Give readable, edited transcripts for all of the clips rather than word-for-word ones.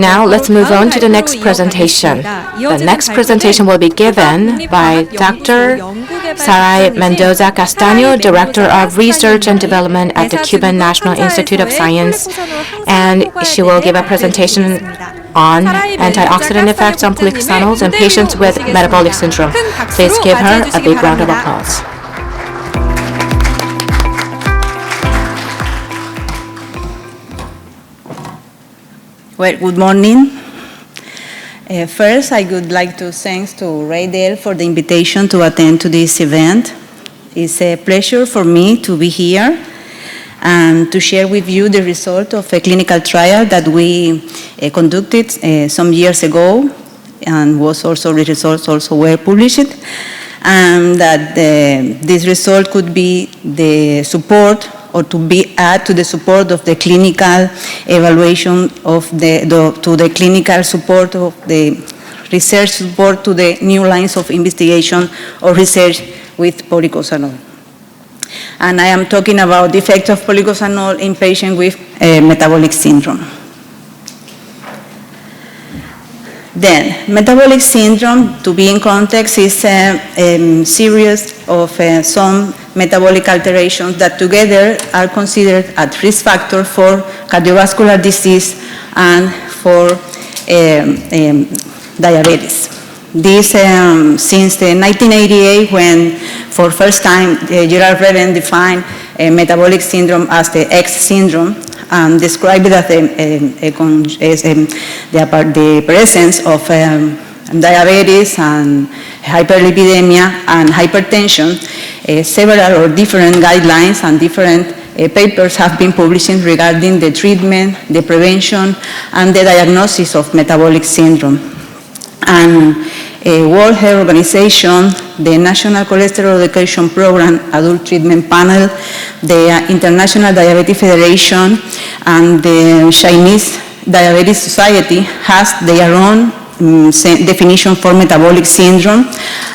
Now let's move on to the next presentation. The next presentation will be given by Dr. Sarahi Mendoza Castaño, Director of Research and Development at the Cuban National Institute of Science, and she will give a presentation on antioxidant effects on policosanols in patients with metabolic syndrome. Please give her a big round of applause. Well, good morning. First, I would like to thank to Raydell for the invitation to attend to this event. It's a pleasure for me to be here and to share with you the result of a clinical trial that we conducted some years ago, and the results also were published, and that this result could be the support or to be add to the support of the clinical evaluation of to the clinical support of the research support to the new lines of investigation or research with policosanol. And I am talking about the effect of policosanol in patients with metabolic syndrome. Then, metabolic syndrome, to be in context, is a series of some metabolic alterations that together are considered at risk factor for cardiovascular disease and for diabetes. This since 1988, when for first time Gerald Reven defined metabolic syndrome as the X syndrome, and described it as the presence of diabetes and hyperlipidemia and hypertension. Several or different guidelines and different papers have been published regarding the treatment, the prevention, and the diagnosis of metabolic syndrome. And World Health Organization, the National Cholesterol Education Program, Adult Treatment Panel, the International Diabetes Federation, and the Chinese Diabetes Society has their own definition for metabolic syndrome,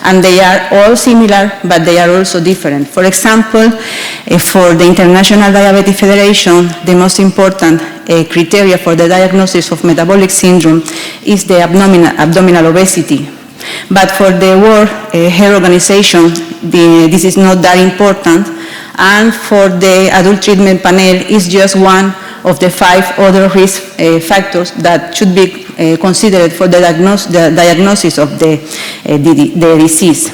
and they are all similar, but they are also different. For example, for the International Diabetes Federation, the most important criteria for the diagnosis of metabolic syndrome is the abdominal obesity. But for the World Health Organization, this is not that important, and for the adult treatment panel, it's just one of the 5 other risk factors that should be considered for the diagnosis of the disease.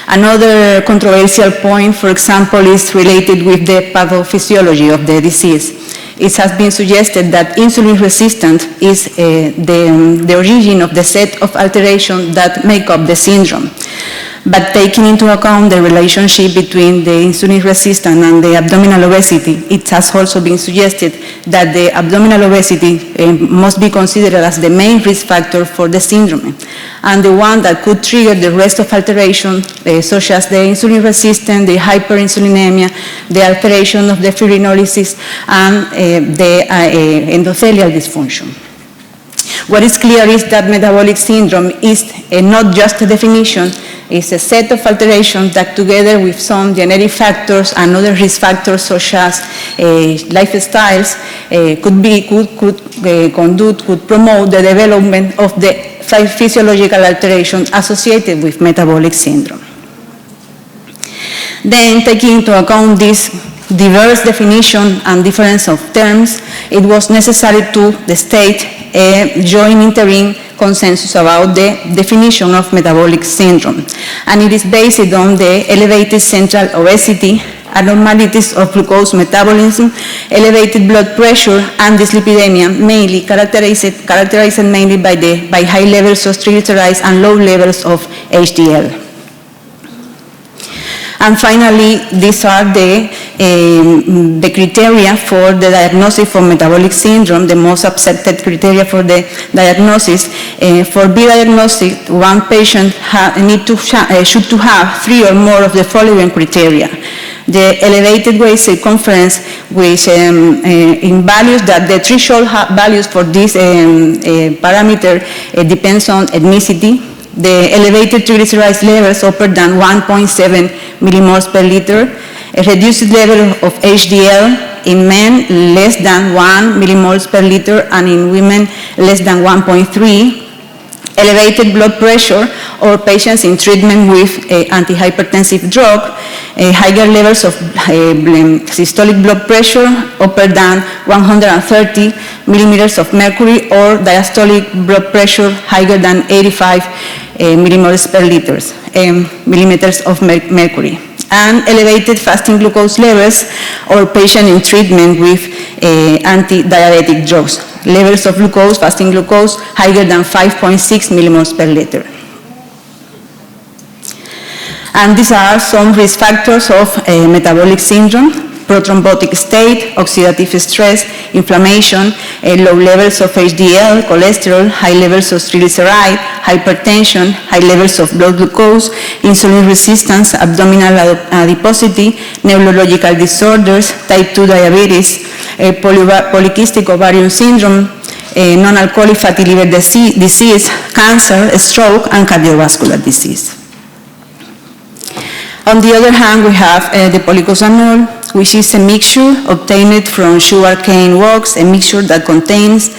Another controversial point, for example, is related with the pathophysiology of the disease. It has been suggested that insulin resistance is the origin of the set of alterations that make up the syndrome. But taking into account the relationship between the insulin resistance and the abdominal obesity, it has also been suggested that the abdominal obesity must be considered as the main risk factor for the syndrome, and the one that could trigger the rest of alterations, such as the insulin resistance, the hyperinsulinemia, the alteration of the fibrinolysis, and the endothelial dysfunction. What is clear is that metabolic syndrome is not just a definition, it's a set of alterations that together with some genetic factors and other risk factors such as lifestyles could promote the development of the physiological alterations associated with metabolic syndrome. Then, taking into account this diverse definition and difference of terms, it was necessary to state a joint interim consensus about the definition of metabolic syndrome. And it is based on the elevated central obesity, abnormalities of glucose metabolism, elevated blood pressure, and dyslipidemia, mainly characterized mainly by high levels of triglycerides and low levels of HDL. And finally, these are the criteria for the diagnosis for metabolic syndrome, the most accepted criteria for the diagnosis. For be diagnosed, one patient should to have 3 or more of the following criteria. The elevated waist circumference, which in values that the threshold values for this parameter depends on ethnicity. The elevated triglycerides levels upper than 1.7 millimoles per liter, a reduced level of HDL in men less than 1 millimoles per liter and in women less than 1.3, elevated blood pressure or patients in treatment with antihypertensive drug, higher levels of systolic blood pressure upper than 130 millimeters of mercury or diastolic blood pressure higher than 85 millimoles per millimeters of mercury, and elevated fasting glucose levels or patient in treatment with anti-diabetic drugs. Levels of glucose, fasting glucose, higher than 5.6 millimoles per liter. And these are some risk factors of metabolic syndrome: prothrombotic state, oxidative stress, inflammation, low levels of HDL, cholesterol, high levels of triglyceride, hypertension, high levels of blood glucose, insulin resistance, abdominal adiposity, neurological disorders, type 2 diabetes, polycystic ovarian syndrome, non-alcoholic fatty liver disease, cancer, stroke, and cardiovascular disease. On the other hand, we have the policosanol, which is a mixture obtained from sugarcane wax, a mixture that contains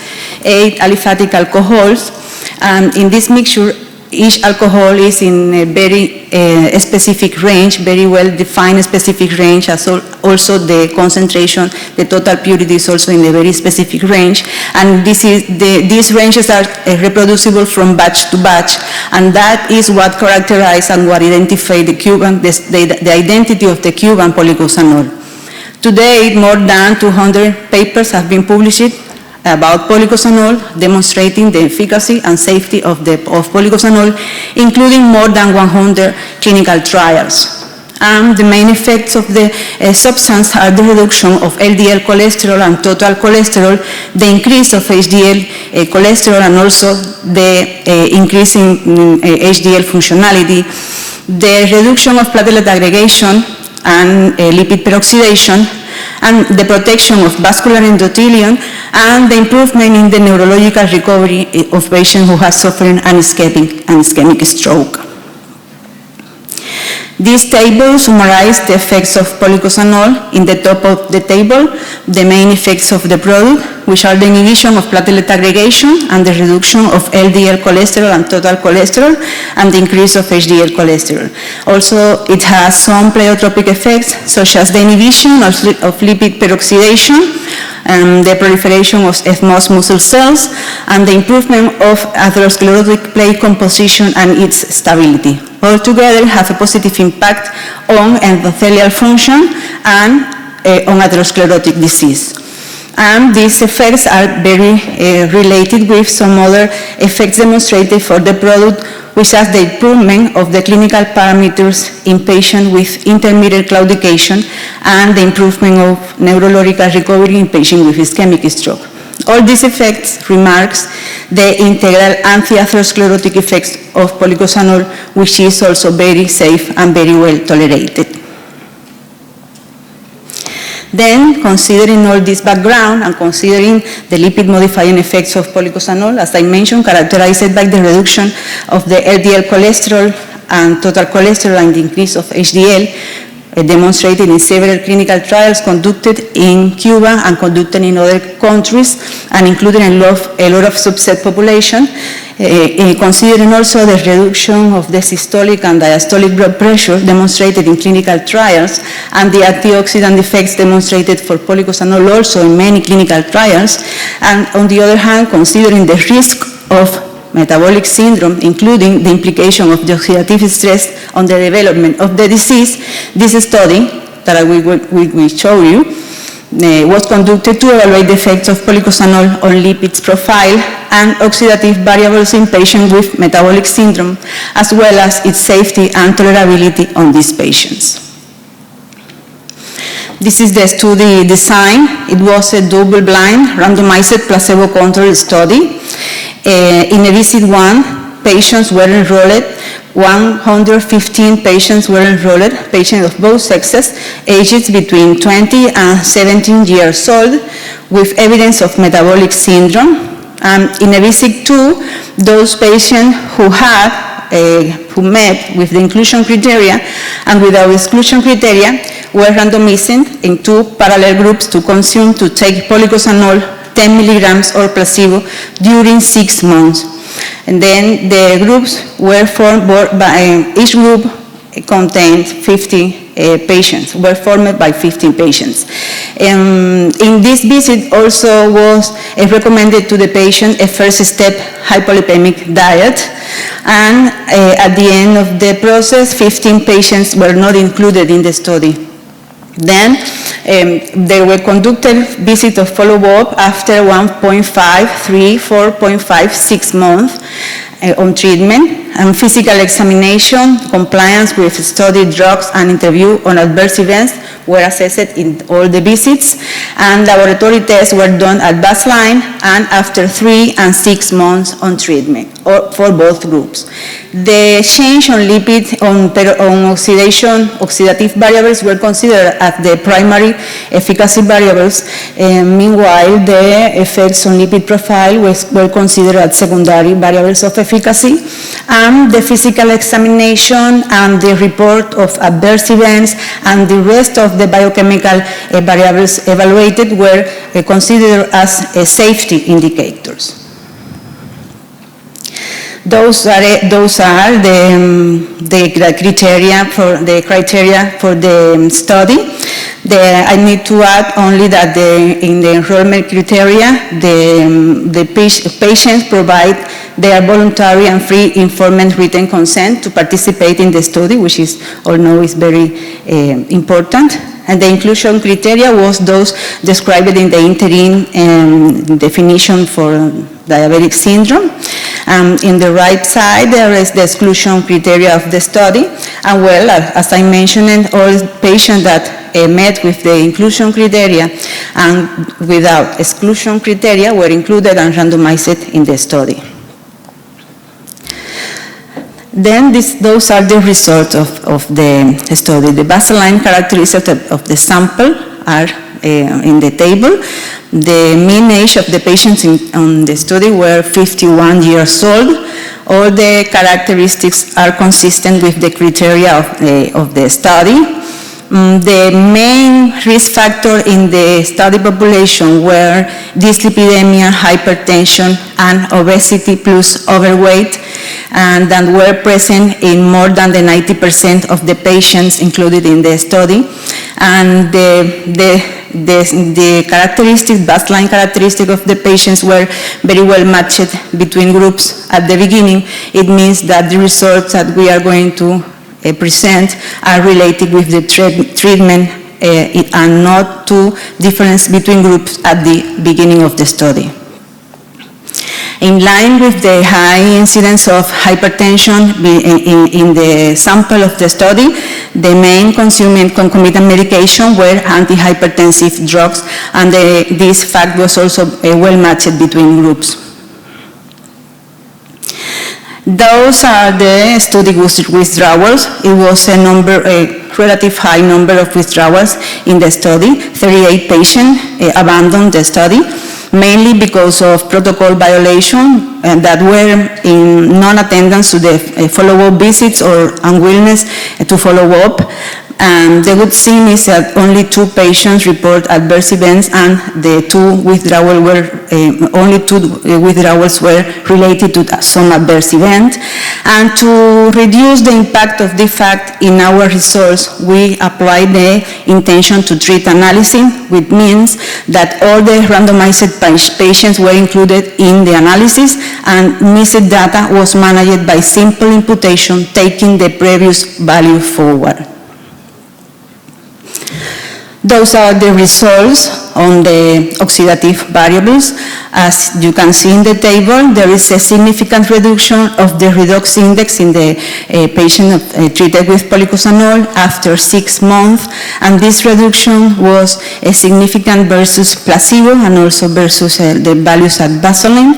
8 aliphatic alcohols. And in this mixture, each alcohol is in a very specific range, very well-defined specific range, as also the concentration, the total purity is also in a very specific range. And these ranges are reproducible from batch to batch, and that is what characterizes and what identifies the identity of the Cuban policosanol. Today, more than 200 papers have been published about policosanol, demonstrating the efficacy and safety of policosanol, including more than 100 clinical trials. And the main effects of the substance are the reduction of LDL cholesterol and total cholesterol, the increase of HDL cholesterol, and also the increase in HDL functionality, the reduction of platelet aggregation and lipid peroxidation, and the protection of vascular endothelium, and the improvement in the neurological recovery of patients who have suffered an ischemic stroke. This table summarizes the effects of policosanol. In the top of the table, the main effects of the product, which are the inhibition of platelet aggregation and the reduction of LDL cholesterol and total cholesterol, and the increase of HDL cholesterol. Also, it has some pleiotropic effects, such as the inhibition of lipid peroxidation, the proliferation of smooth muscle cells, and the improvement of atherosclerotic plate composition and its stability. Altogether, have a positive impact on endothelial function and on atherosclerotic disease. And these effects are very related with some other effects demonstrated for the product, which is the improvement of the clinical parameters in patients with intermittent claudication and the improvement of neurological recovery in patients with ischemic stroke. All these effects remarks the integral anti-atherosclerotic effects of policosanol, which is also very safe and very well tolerated. Then, considering all this background and considering the lipid-modifying effects of policosanol, as I mentioned, characterized by the reduction of the LDL cholesterol and total cholesterol and the increase of HDL, demonstrated in several clinical trials conducted in Cuba and conducted in other countries, and including a lot of subset population, considering also the reduction of the systolic and diastolic blood pressure demonstrated in clinical trials, and the antioxidant effects demonstrated for policosanol also in many clinical trials, and on the other hand, considering the risk of metabolic syndrome, including the implication of the oxidative stress on the development of the disease, this study that we will show you was conducted to evaluate the effects of policosanol on lipids profile and oxidative variables in patients with metabolic syndrome, as well as its safety and tolerability on these patients. This is the study design. It was a double-blind, randomized, placebo-controlled study. In a visit 1, patients were enrolled. 115 patients were enrolled, patients of both sexes, ages between 20 and 17 years old, with evidence of metabolic syndrome. In a visit 2, those patients who met with the inclusion criteria and without exclusion criteria were randomized in 2 parallel groups to take Policosanol 10 milligrams or placebo during 6 months. And then the groups were formed by, each group contained 50 patients, were formed by 15 patients. In this visit also was recommended to the patient a first step hypolipemic diet, and at the end of the process, 15 patients were not included in the study. Then there were conducted visits of follow-up after 1.5, 3, 4.5, 6 months on treatment, and physical examination, compliance with study drugs, and interview on adverse events were assessed in all the visits, and laboratory tests were done at baseline and after 3 and 6 months on treatment for both groups. The change on lipid, on oxidative variables were considered as the primary efficacy variables. Meanwhile, the effects on lipid profile were considered as secondary variables of efficacy, and the physical examination and the report of adverse events and the rest of the biochemical variables evaluated were considered as safety indicators. Those are the criteria for the study. I need to add only that in the enrollment criteria, the patients provide their voluntary and free informed written consent to participate in the study, which is all know is very important. And the inclusion criteria was those described in the interim definition for diabetic syndrome. In the right side, there is the exclusion criteria of the study. And well, as I mentioned, all patients that met with the inclusion criteria and without exclusion criteria were included and randomized in the study. Then those are the results of the study. The baseline characteristics of the sample are in the table. The mean age of the patients on the study were 51 years old. All the characteristics are consistent with the criteria of the study. The main risk factor in the study population were dyslipidemia, hypertension, and obesity plus overweight, and that were present in more than the 90% of the patients included in the study. And the characteristics, baseline characteristics of the patients were very well matched between groups at the beginning. It means that the results that we are going to present are related with the treatment and not to difference between groups at the beginning of the study. In line with the high incidence of hypertension in the sample of the study, the main consuming concomitant medication were antihypertensive drugs, and this fact was also well matched between groups. Those are the study withdrawals. It was a relative high number of withdrawals in the study. 38 patients abandoned the study, mainly because of protocol violation that were in non-attendance to the follow-up visits or unwillingness to follow up. And the good thing is that only 2 patients report adverse events, and the only two withdrawals were related to some adverse event. And to reduce the impact of the fact in our results, we applied the intention to treat analysis, which means that all the randomized patients were included in the analysis, and missed data was managed by simple imputation, taking the previous value forward. Those are the results on the oxidative variables. As you can see in the table, there is a significant reduction of the redox index in the patient treated with Policosanol after 6 months, and this reduction was significant versus placebo and also versus the values at baseline.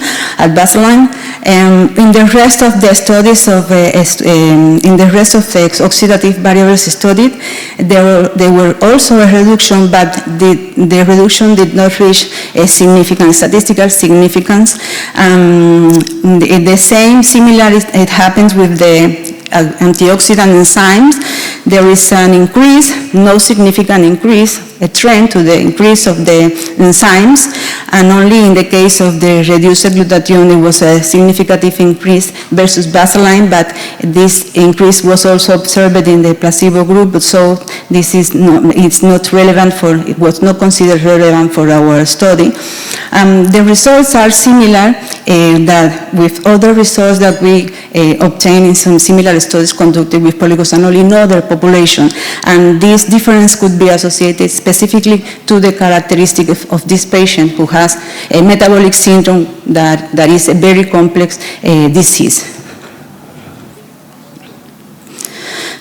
In the rest of the studies in the rest of the oxidative variables studied, there were also a reduction, but the reduction did not reach a significant statistical significance. The same similarity it happens with the antioxidant enzymes. there is an increase, no significant increase, a trend to the increase of the enzymes, and only in the case of the reduced glutathione it was a significant increase versus baseline, but this increase was also observed in the placebo group, so this is it's not relevant it was not considered relevant for our study. The results are similar that with other results that we obtained in some similar studies conducted with policosanol in other populations, and this difference could be associated specifically to the characteristic of this patient who has a metabolic syndrome that is a very complex disease.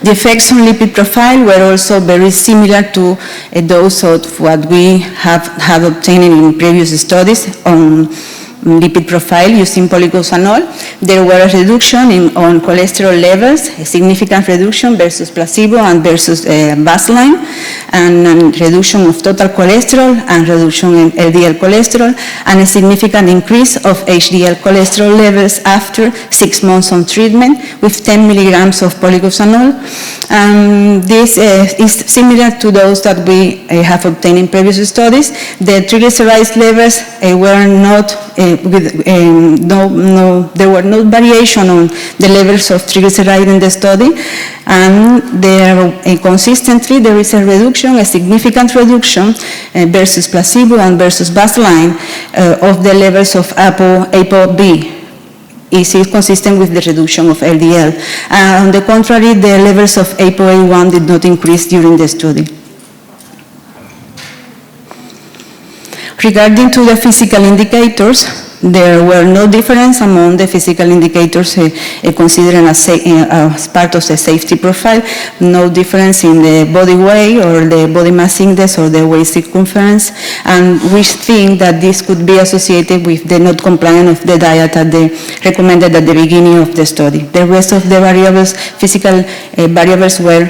The effects on lipid profile were also very similar to those of what we have obtained in previous studies on lipid profile using policosanol. There were a reduction on cholesterol levels, a significant reduction versus placebo and versus baseline, and reduction of total cholesterol and reduction in LDL cholesterol, and a significant increase of HDL cholesterol levels after 6 months on treatment with 10 milligrams of policosanol. This is similar to those that we have obtained in previous studies. The triglycerides levels were not there were no variation on the levels of triglyceride in the study, and consistently there is a reduction, a significant reduction versus placebo and versus baseline of the levels of ApoB. Is consistent with the reduction of LDL. On the contrary, the levels of ApoA1 did not increase during the study. Regarding to the physical indicators, there were no difference among the physical indicators considered as part of the safety profile, no difference in the body weight or the body mass index or the waist circumference, and we think that this could be associated with the not compliance of the diet recommended at the beginning of the study. The rest of the variables, physical variables were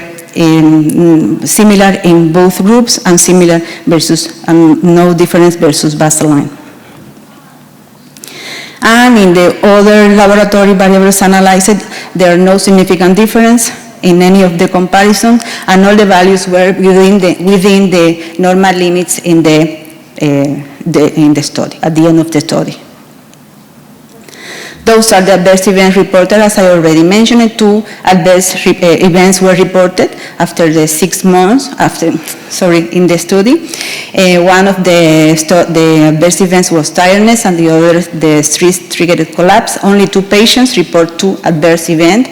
similar in both groups and similar versus no difference versus baseline. And in the other laboratory variables analyzed, there are no significant difference in any of the comparisons, and all the values were within the normal limits in the study, at the end of the study. Those are the adverse events reported, as I already mentioned. 2 adverse events were reported after the 6 months, in the study. One of the adverse events was tiredness, and the other, the stress-triggered collapse. Only 2 patients report 2 adverse events.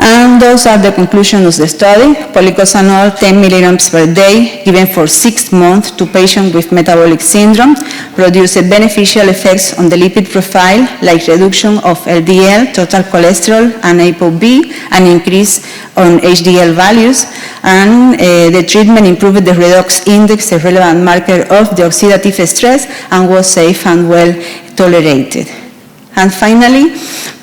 And those are the conclusions of the study. Policosanol 10 milligrams per day given for 6 months to patients with metabolic syndrome produced beneficial effects on the lipid profile, like reduction of LDL, total cholesterol, and ApoB, and increase on HDL values. And the treatment improved the redox index, a relevant marker of the oxidative stress, and was safe and well tolerated. And finally,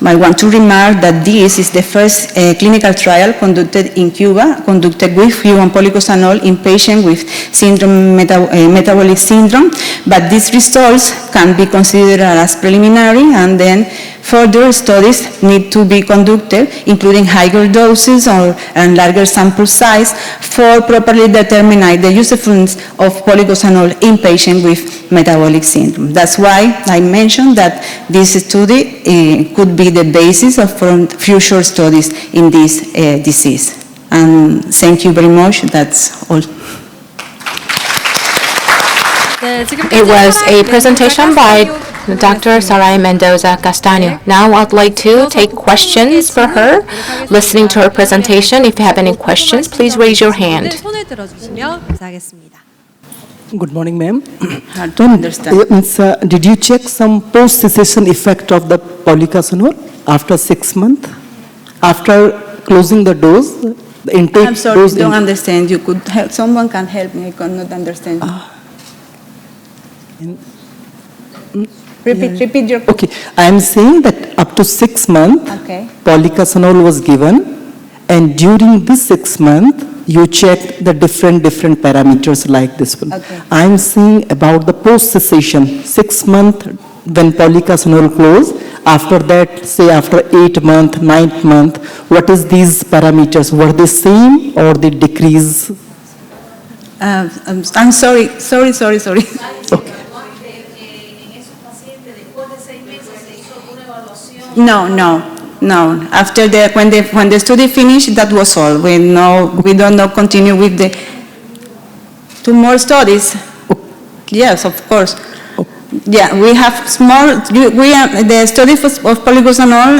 I want to remark that this is the first clinical trial conducted in Cuba, conducted with human policosanol in patients with metabolic syndrome, but these results can be considered as preliminary, and then further studies need to be conducted, including higher doses and larger sample size, for properly determining the usefulness of policosanol in patients with metabolic syndrome. That's why I mentioned that this study could be the basis of future studies in this disease. And thank you very much. That's all. It was a presentation by Dr. Sarahi Mendoza Castaño. Now I'd like to take questions for her. Listening to her presentation, if you have any questions, please raise your hand. Good morning, ma'am. Hard to understand. Did you check some post-cessation effect of the policosanol after 6 months? After closing the dose, the intake I'm sorry, dose... I don't understand. You could help. Someone can help me. I cannot understand. Repeat your question. Okay, I am saying that up to 6 months, Okay. policosanol was given, and during this 6 months, you checked the different parameters like this one. Okay. I am saying about the post-cessation, 6 months when policosanol closed, after that, say after 8th month, 9th month, what is these parameters? Were they same or they decrease? I'm sorry. Okay. No. After when the study finished, that was all. We don't continue with the 2 more studies. Yes, of course. Yeah, we have small. The study of Policosanol.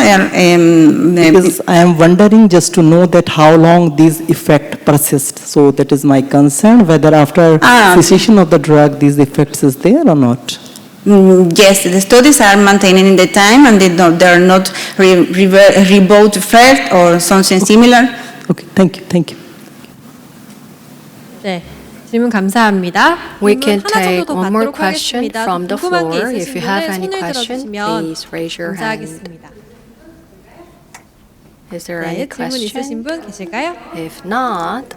Because I am wondering just to know that how long these effects persist. So that is my concern, whether after cessation of the drug, these effects is there or not. Yes, the studies are maintaining in the time, and they are not rebound effect or something similar. Okay, thank you. 네, 질문 감사합니다. We 질문 can 하나 take 정도 더 one more 받도록 question 하겠습니다. from the 궁금한 게 floor. If 있으신 you have 분은 any 손을 question, 들어주시면 please raise your hand. 감사하겠습니다. Is there 네, any 질문 있으신 question? 분 계실까요? If not,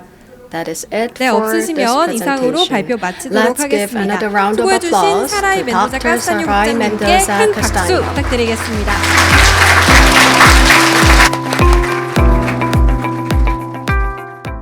that is it 네, for this 없으시면 이상으로 presentation. 발표 마치도록 Let's give 하겠습니다. another round of 수고해주신 applause 사라이 to 멘도자 Dr. 카스타뇨 Sarahi 국장님께 Mendoza 큰 박수 Castaño. 부탁드리겠습니다.